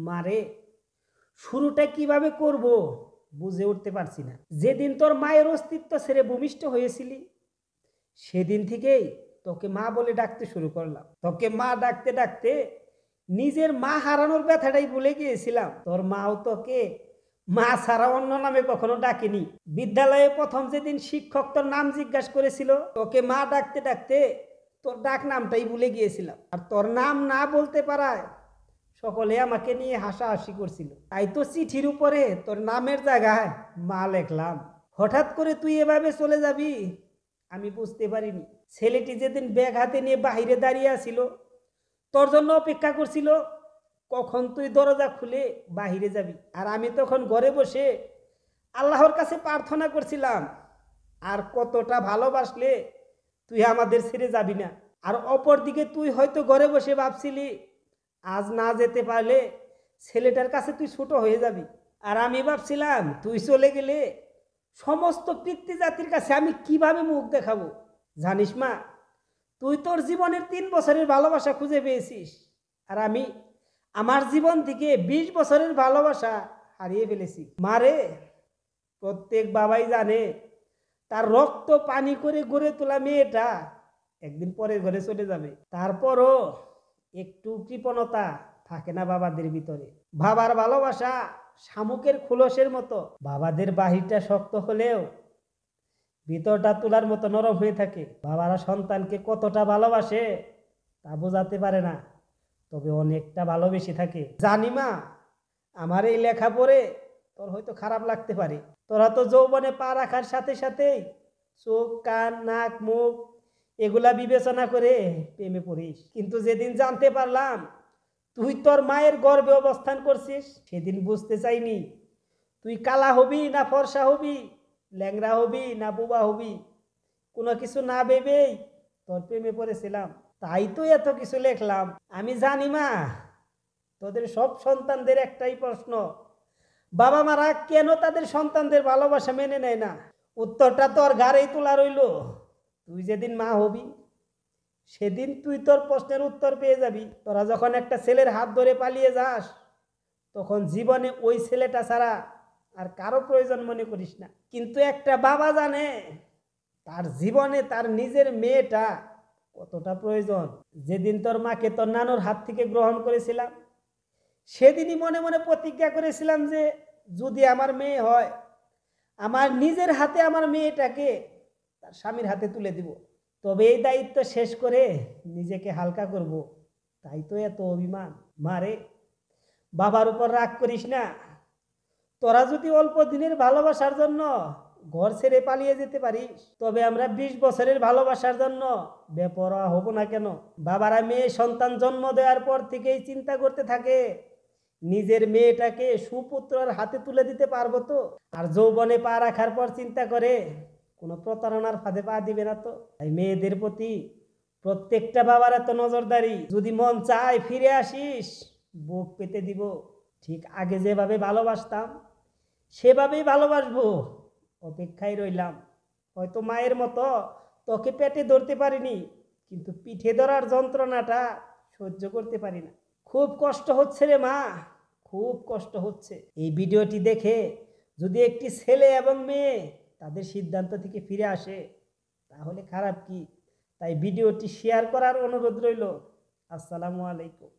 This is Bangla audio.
মারে শুরুটা কিভাবে করব বুঝে উঠতে পারছি না। যেদিন তোর মায়ের অস্তিত্ব ছেড়ে ভূমিষ্ঠ হয়েছিলি সেদিন থেকেই তোকে মা বলে ডাকতে শুরু করলাম। তোকে মা ডাকতে ডাকতে নিজের মা হারানোর ব্যথাটাই ভুলে গিয়েছিলাম। তোর মাও তোকে মা ছাড়া অন্য নামে কখনো ডাকেনি। বিদ্যালয়ে প্রথম যেদিন শিক্ষক তোর নাম জিজ্ঞাসা করেছিল, তোকে মা ডাকতে ডাকতে তোর ডাক নামটাই ভুলে গিয়েছিলাম। আর তোর নাম না বলতে পারায় সকলে আমাকে নিয়ে হাসাহাসি করছিল। তাই তো চিঠির উপরে তোর নামের জায়গায় মা লিখলাম। হঠাৎ করে তুই এভাবে চলে যাবি আমি বুঝতে পারিনি। ছেলেটি যেদিন ব্যাগ হাতে নিয়ে বাহিরে দাঁড়িয়ে আছিল, তোর জন্য অপেক্ষা করছিল কখন তুই দরজা খুলে বাহিরে যাবি। আর আমি তখন ঘরে বসে আল্লাহর কাছে প্রার্থনা করছিলাম, আর কতটা ভালোবাসলে তুই আমাদের ছেড়ে যাবি না। আর অপর দিকে তুই হয়তো ঘরে বসে ভাবছিলি আজ না যেতে পারলে ছেলেটার কাছে তুই ছোট হয়ে যাবি। আর আমি ভাবছিলাম তুই চলে গেলে সমস্ত পিতৃ জাতির কাছে আমি কিভাবে মুখ দেখাবো। জানিস মা, তুই তোর জীবনের 3 বছরের ভালোবাসা খুঁজে পেয়েছিস, আর আমি আমার জীবন থেকে 20 বছরের ভালোবাসা হারিয়ে ফেলেছি। মারে, প্রত্যেক বাবাই জানে তার রক্ত পানি করে গড়ে তোলা মেয়েটা একদিন পরের ঘরে চলে যাবে। তারপরও একটু কৃপণতা থাকে না বাবাদের ভিতরে। বাবার ভালোবাসা শামুকের খোলসের মতো। বাবাদের বাহিরটা শক্ত হলেও ভিতরটা তুলার মতো নরম হয়ে থাকে। বাবারা সন্তানকে কতটা ভালোবাসে তা বোঝাতে পারে না, তবে অনেকটা ভালোবেসে থাকে। জানি মা, আমার এই লেখা পড়ে তোর হয়তো খারাপ লাগতে পারে। তোরা তো যৌবনে পা রাখার সাথে সাথেই চোখ, কান, নাক, মুখ এগুলা বিবেচনা করে প্রেমে পড়িস। কিন্তু যেদিন জানতে পারলাম তুই তোর মায়ের গর্ভে অবস্থান করছিস, সেদিন বুঝতে চাইনি তুই কালা হবি না ফর্সা হবি, ল্যাংড়া হবি না বুবা হবি। কোনো কিছু না ভেবেই তোর প্রেমে পড়েছিলাম। তাই তো এত কিছু লিখলাম। আমি জানি মা, তোদের সব সন্তানদের একটাই প্রশ্ন, বাবা মারা কেন তাদের সন্তানদের ভালোবাসা মেনে নেয় না। উত্তরটা তোর ঘাড়েই তোলা রইল। তুই যেদিন মা হবি সেদিন তুই তোর প্রশ্নের উত্তর পেয়ে যাবি। তোরা যখন একটা ছেলের হাত ধরে পালিয়ে যাস, তখন জীবনে ওই ছেলেটা ছাড়া আর কারো প্রয়োজন মনে করিস না। কিন্তু একটা বাবা জানে তার জীবনে তার নিজের মেয়েটা কতটা প্রয়োজন। যেদিন তোর মাকে তোর নানুর হাত থেকে গ্রহণ করেছিলাম, সেদিনই মনে মনে প্রতিজ্ঞা করেছিলাম যে যদি আমার মেয়ে হয়, আমার নিজের হাতে আমার মেয়েটাকে তার স্বামীর হাতে তুলে দিব। তবে এই দায়িত্ব শেষ করে নিজেকে হালকা করব। তাই তো এত অভিমান। মারে, বাবার উপর রাগ করিস না। তোরা যদি অল্প দিনের ভালোবাসার জন্য ঘর ছেড়ে পালিয়ে যেতে পারিস, তবে আমরা 20 বছরের ভালোবাসার জন্য বেপরোয়া হব না কেন? বাবারা মেয়ে সন্তান জন্ম দেওয়ার পর থেকেই চিন্তা করতে থাকে নিজের মেয়েটাকে সুপুত্রের হাতে তুলে দিতে পারবো তো। আর যৌবনে পা রাখার পর চিন্তা করে কোনো প্রতারণার ফাঁদে পা দিবে না তো। তাই মেয়েদের প্রতি প্রত্যেকটা বাবার এত নজরদারি। যদি মন চায় ফিরে আসিস, বুক পেতে দিব। ঠিক আগে যেভাবে ভালোবাসতাম সেভাবেই ভালোবাসবো। অপেক্ষায় রইলাম। হয়তো মায়ের মতো তোকে পেটে ধরতে পারিনি, কিন্তু পিঠে ধরার যন্ত্রণাটা সহ্য করতে পারি না। খুব কষ্ট হচ্ছে রে মা, খুব কষ্ট হচ্ছে। এই ভিডিওটি দেখে যদি একটি ছেলে এবং মেয়ে তাদের সিদ্ধান্ত থেকে ফিরে আসে তাহলে খারাপ কি। তাই ভিডিওটি শেয়ার করার অনুরোধ রইল। আসসালামু আলাইকুম।